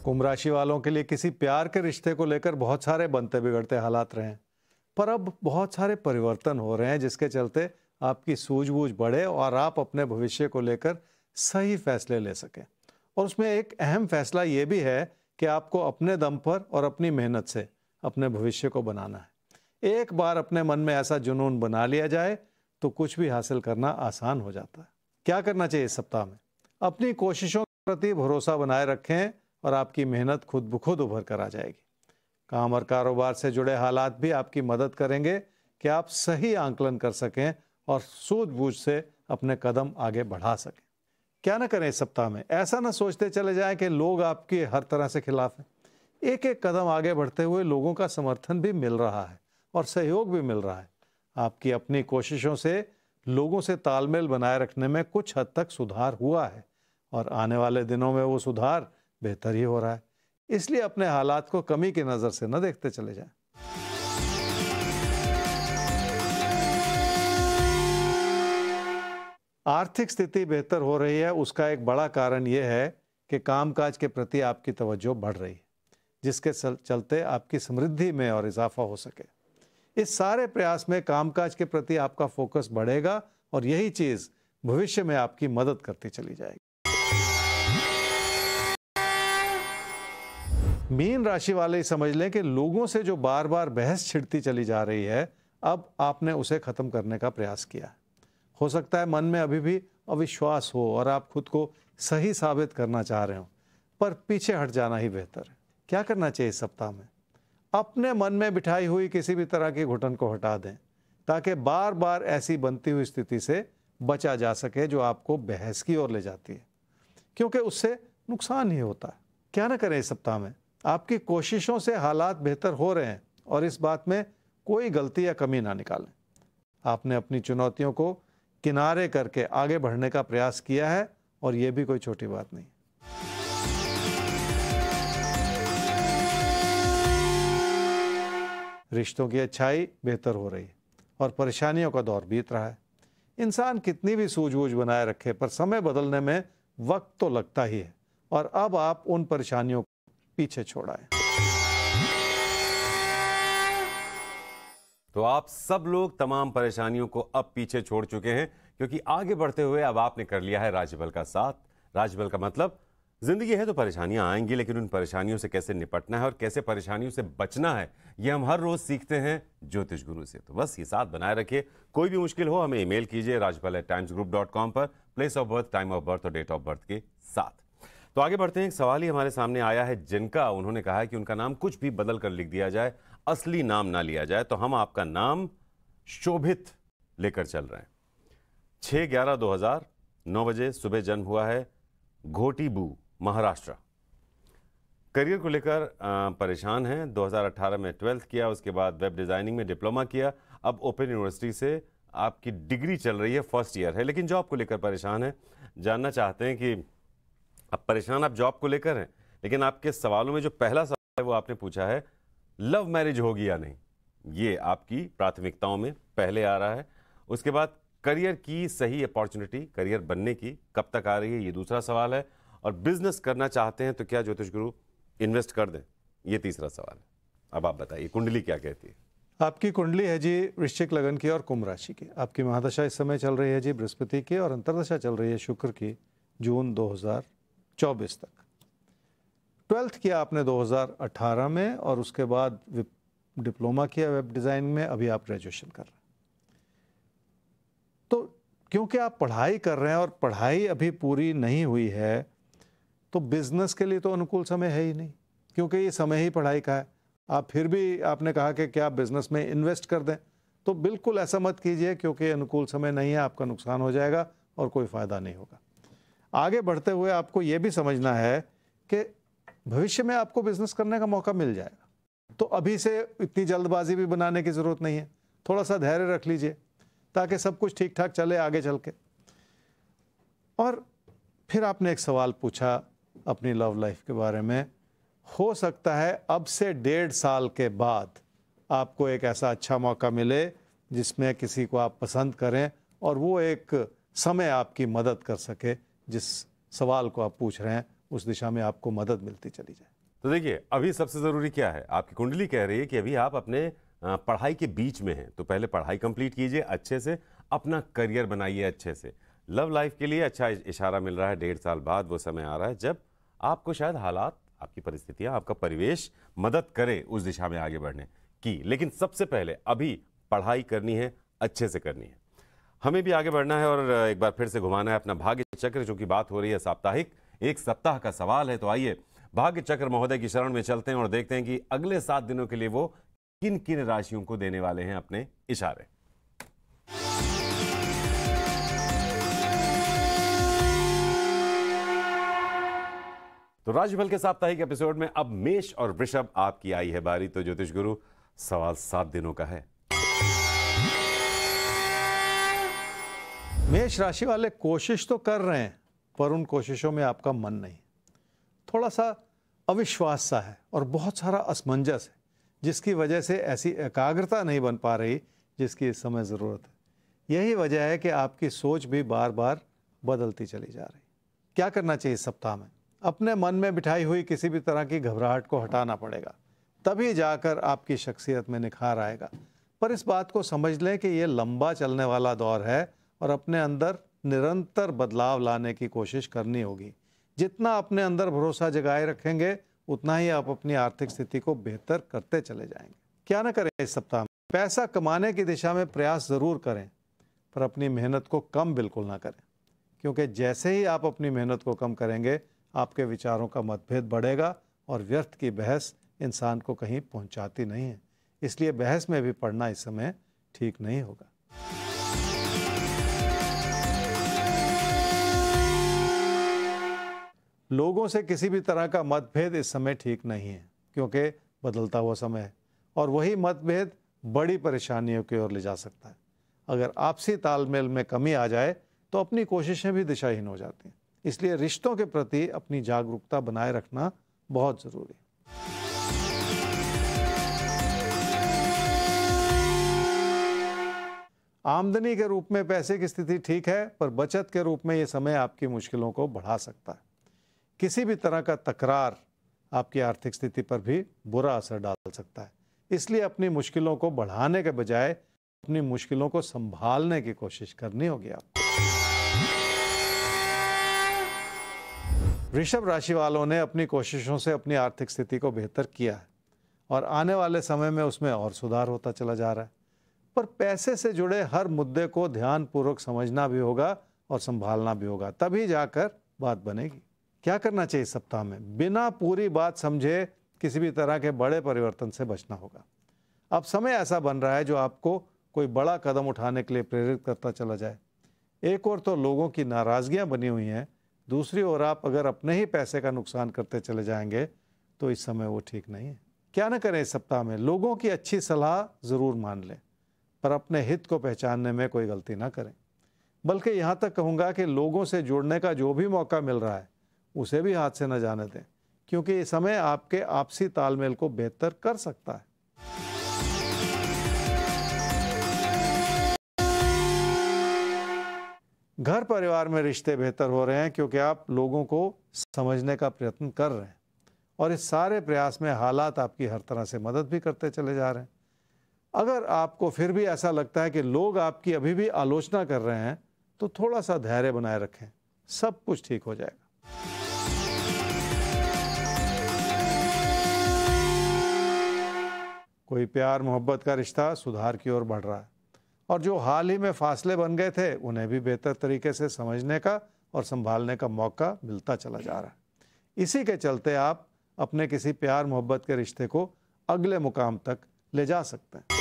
कुंभ राशि वालों के लिए किसी प्यार के रिश्ते को लेकर बहुत सारे बनते बिगड़ते हालात रहे हैं, पर अब बहुत सारे परिवर्तन हो रहे हैं जिसके चलते आपकी सूझबूझ बढ़े और आप अपने भविष्य को लेकर सही फैसले ले सकें। और उसमें एक अहम फैसला ये भी है कि आपको अपने दम पर और अपनी मेहनत से अपने भविष्य को बनाना है। एक बार अपने मन में ऐसा जुनून बना लिया जाए तो कुछ भी हासिल करना आसान हो जाता है। क्या करना चाहिए इस सप्ताह में? अपनी कोशिशों के प्रति भरोसा बनाए रखें और आपकी मेहनत खुद ब खुद उभर कर आ जाएगी। काम और कारोबार से जुड़े हालात भी आपकी मदद करेंगे कि आप सही आंकलन कर सकें और सूझबूझ से अपने कदम आगे बढ़ा सकें। क्या ना करें इस सप्ताह में? ऐसा ना सोचते चले जाएं कि लोग आपके हर तरह से खिलाफ हैं। एक एक कदम आगे बढ़ते हुए लोगों का समर्थन भी मिल रहा है और सहयोग भी मिल रहा है। आपकी अपनी कोशिशों से लोगों से तालमेल बनाए रखने में कुछ हद तक सुधार हुआ है और आने वाले दिनों में वो सुधार बेहतर ही हो रहा है। इसलिए अपने हालात को कमी की नजर से न देखते चले जाएं। आर्थिक स्थिति बेहतर हो रही है, उसका एक बड़ा कारण यह है कि कामकाज के प्रति आपकी तवज्जो बढ़ रही है, जिसके चलते आपकी समृद्धि में और इजाफा हो सके। इस सारे प्रयास में कामकाज के प्रति आपका फोकस बढ़ेगा और यही चीज भविष्य में आपकी मदद करती चली जाएगी। मीन राशि वाले समझ लें कि लोगों से जो बार बार बहस छिड़ती चली जा रही है, अब आपने उसे खत्म करने का प्रयास किया है। हो सकता है मन में अभी भी अविश्वास हो और आप खुद को सही साबित करना चाह रहे हो, पर पीछे हट जाना ही बेहतर है। क्या करना चाहिए इस सप्ताह में? अपने मन में बिठाई हुई किसी भी तरह की घुटन को हटा दें ताकि बार बार ऐसी बनती हुई स्थिति से बचा जा सके जो आपको बहस की ओर ले जाती है, क्योंकि उससे नुकसान ही होता है। क्या ना करें इस सप्ताह में? आपकी कोशिशों से हालात बेहतर हो रहे हैं और इस बात में कोई गलती या कमी ना निकालें। आपने अपनी चुनौतियों को किनारे करके आगे बढ़ने का प्रयास किया है और यह भी कोई छोटी बात नहीं। रिश्तों की अच्छाई बेहतर हो रही है और परेशानियों का दौर बीत रहा है। इंसान कितनी भी सूझबूझ बनाए रखे, पर समय बदलने में वक्त तो लगता ही है और अब आप उन परेशानियों को पीछे छोड़ाएं। तो आप सब लोग तमाम परेशानियों को अब पीछे छोड़ चुके हैं, क्योंकि आगे बढ़ते हुए अब आपने कर लिया है राशिफल का साथ। राशिफल का मतलब जिंदगी है तो परेशानियां आएंगी, लेकिन उन परेशानियों से कैसे निपटना है और कैसे परेशानियों से बचना है, ये हम हर रोज सीखते हैं ज्योतिष गुरु से। तो बस ये साथ बनाए रखिए। कोई भी मुश्किल हो हमें ईमेल कीजिए rajipal@timesgroup.com पर, place of birth, time of birth और डेट ऑफ बर्थ के साथ। तो आगे बढ़ते हैं। एक सवाल ही हमारे सामने आया है जिनका उन्होंने कहा है कि उनका नाम कुछ भी बदल कर लिख दिया जाए, असली नाम ना लिया जाए। तो हम आपका नाम शोभित लेकर चल रहे हैं। 6/11/2000 9 बजे सुबह जन्म हुआ है, घोटीबू, महाराष्ट्र। करियर को लेकर परेशान हैं। 2018 में 12th किया, उसके बाद वेब डिजाइनिंग में डिप्लोमा किया। अब ओपन यूनिवर्सिटी से आपकी डिग्री चल रही है, फर्स्ट ईयर है, लेकिन जॉब को लेकर परेशान है। जानना चाहते हैं कि अब परेशान आप जॉब को लेकर हैं, लेकिन आपके सवालों में जो पहला सवाल है वो आपने पूछा है लव मैरिज होगी या नहीं। ये आपकी प्राथमिकताओं में पहले आ रहा है। उसके बाद करियर की सही अपॉर्चुनिटी, करियर बनने की कब तक आ रही है, ये दूसरा सवाल है। और बिजनेस करना चाहते हैं तो क्या ज्योतिष गुरु इन्वेस्ट कर दें, ये तीसरा सवाल है। अब आप बताइए कुंडली क्या कहती है। आपकी कुंडली है जी वृश्चिक लगन की और कुंभ राशि की। आपकी महादशा इस समय चल रही है जी बृहस्पति की और अंतर्दशा चल रही है शुक्र की, जून 2024 तक। 12th किया आपने 2018 में और उसके बाद डिप्लोमा किया वेब डिज़ाइनिंग में, अभी आप ग्रेजुएशन कर रहे हैं। तो क्योंकि आप पढ़ाई कर रहे हैं और पढ़ाई अभी पूरी नहीं हुई है, तो बिजनेस के लिए तो अनुकूल समय है ही नहीं, क्योंकि ये समय ही पढ़ाई का है। आप फिर भी आपने कहा कि क्या बिजनेस में इन्वेस्ट कर दें, तो बिल्कुल ऐसा मत कीजिए, क्योंकि अनुकूल समय नहीं है, आपका नुकसान हो जाएगा और कोई फ़ायदा नहीं होगा। आगे बढ़ते हुए आपको ये भी समझना है कि भविष्य में आपको बिजनेस करने का मौका मिल जाएगा, तो अभी से इतनी जल्दबाजी भी बनाने की ज़रूरत नहीं है। थोड़ा सा धैर्य रख लीजिए ताकि सब कुछ ठीक ठाक चले आगे चल के। और फिर आपने एक सवाल पूछा अपनी लव लाइफ के बारे में। हो सकता है अब से 1.5 साल के बाद आपको एक ऐसा अच्छा मौका मिले जिसमें किसी को आप पसंद करें और वो एक समय आपकी मदद कर सके। जिस सवाल को आप पूछ रहे हैं उस दिशा में आपको मदद मिलती चली जाए। तो देखिए, अभी सबसे ज़रूरी क्या है? आपकी कुंडली कह रही है कि अभी आप अपने पढ़ाई के बीच में हैं, तो पहले पढ़ाई कंप्लीट कीजिए अच्छे से, अपना करियर बनाइए अच्छे से। लव लाइफ के लिए अच्छा इशारा मिल रहा है, 1.5 साल बाद वो समय आ रहा है जब आपको शायद हालात, आपकी परिस्थितियाँ, आपका परिवेश मदद करे उस दिशा में आगे बढ़ने की। लेकिन सबसे पहले अभी पढ़ाई करनी है, अच्छे से करनी है। हमें भी आगे बढ़ना है और एक बार फिर से घुमाना है अपना भाग्य चक्र, जो कि बात हो रही है साप्ताहिक, एक सप्ताह का सवाल है। तो आइए भाग्य चक्र महोदय की शरण में चलते हैं और देखते हैं कि अगले 7 दिनों के लिए वो किन किन राशियों को देने वाले हैं अपने इशारे। तो राशिफल के साप्ताहिक एपिसोड में अब मेष और वृषभ आपकी आई है बारी। तो ज्योतिष गुरु, सवाल 7 दिनों का है। मेष राशि वाले कोशिश तो कर रहे हैं, पर उन कोशिशों में आपका मन नहीं, थोड़ा सा अविश्वास सा है और बहुत सारा असमंजस है, जिसकी वजह से ऐसी एकाग्रता नहीं बन पा रही जिसकी इस समय ज़रूरत है। यही वजह है कि आपकी सोच भी बार बार बदलती चली जा रही। क्या करना चाहिए इस सप्ताह में? अपने मन में बिठाई हुई किसी भी तरह की घबराहट को हटाना पड़ेगा, तभी जाकर आपकी शख्सियत में निखार आएगा। पर इस बात को समझ लें कि ये लंबा चलने वाला दौर है और अपने अंदर निरंतर बदलाव लाने की कोशिश करनी होगी। जितना अपने अंदर भरोसा जगाए रखेंगे, उतना ही आप अपनी आर्थिक स्थिति को बेहतर करते चले जाएंगे। क्या ना करें इस सप्ताह में? पैसा कमाने की दिशा में प्रयास ज़रूर करें, पर अपनी मेहनत को कम बिल्कुल ना करें, क्योंकि जैसे ही आप अपनी मेहनत को कम करेंगे, आपके विचारों का मतभेद बढ़ेगा और व्यर्थ की बहस इंसान को कहीं पहुंचाती नहीं है। इसलिए बहस में भी पड़ना इस समय ठीक नहीं होगा। लोगों से किसी भी तरह का मतभेद इस समय ठीक नहीं है, क्योंकि बदलता हुआ समय है और वही मतभेद बड़ी परेशानियों की ओर ले जा सकता है। अगर आपसी तालमेल में कमी आ जाए तो अपनी कोशिशें भी दिशाहीन हो जाती हैं। इसलिए रिश्तों के प्रति अपनी जागरूकता बनाए रखना बहुत ज़रूरी है। आमदनी के रूप में पैसे की स्थिति ठीक है, पर बचत के रूप में ये समय आपकी मुश्किलों को बढ़ा सकता है। किसी भी तरह का तकरार आपकी आर्थिक स्थिति पर भी बुरा असर डाल सकता है। इसलिए अपनी मुश्किलों को बढ़ाने के बजाय अपनी मुश्किलों को संभालने की कोशिश करनी होगी आपको। वृषभ राशि वालों ने अपनी कोशिशों से अपनी आर्थिक स्थिति को बेहतर किया है और आने वाले समय में उसमें और सुधार होता चला जा रहा है। पर पैसे से जुड़े हर मुद्दे को ध्यानपूर्वक समझना भी होगा और संभालना भी होगा, तभी जाकर बात बनेगी। क्या करना चाहिए इस सप्ताह में? बिना पूरी बात समझे किसी भी तरह के बड़े परिवर्तन से बचना होगा। अब समय ऐसा बन रहा है जो आपको कोई बड़ा कदम उठाने के लिए प्रेरित करता चला जाए। एक ओर तो लोगों की नाराज़गियाँ बनी हुई हैं, दूसरी ओर आप अगर अपने ही पैसे का नुकसान करते चले जाएंगे तो इस समय वो ठीक नहीं है। क्या न करें इस सप्ताह में? लोगों की अच्छी सलाह ज़रूर मान लें, पर अपने हित को पहचानने में कोई गलती ना करें। बल्कि यहाँ तक कहूँगा कि लोगों से जुड़ने का जो भी मौका मिल रहा है उसे भी हाथ से न जाने दें, क्योंकि ये समय आपके आपसी तालमेल को बेहतर कर सकता है। घर परिवार में रिश्ते बेहतर हो रहे हैं, क्योंकि आप लोगों को समझने का प्रयत्न कर रहे हैं और इस सारे प्रयास में हालात आपकी हर तरह से मदद भी करते चले जा रहे हैं। अगर आपको फिर भी ऐसा लगता है कि लोग आपकी अभी भी आलोचना कर रहे हैं, तो थोड़ा सा धैर्य बनाए रखें, सब कुछ ठीक हो जाएगा। कोई प्यार मोहब्बत का रिश्ता सुधार की ओर बढ़ रहा है और जो हाल ही में फासले बन गए थे उन्हें भी बेहतर तरीके से समझने का और संभालने का मौका मिलता चला जा रहा है। इसी के चलते आप अपने किसी प्यार मोहब्बत के रिश्ते को अगले मुकाम तक ले जा सकते हैं।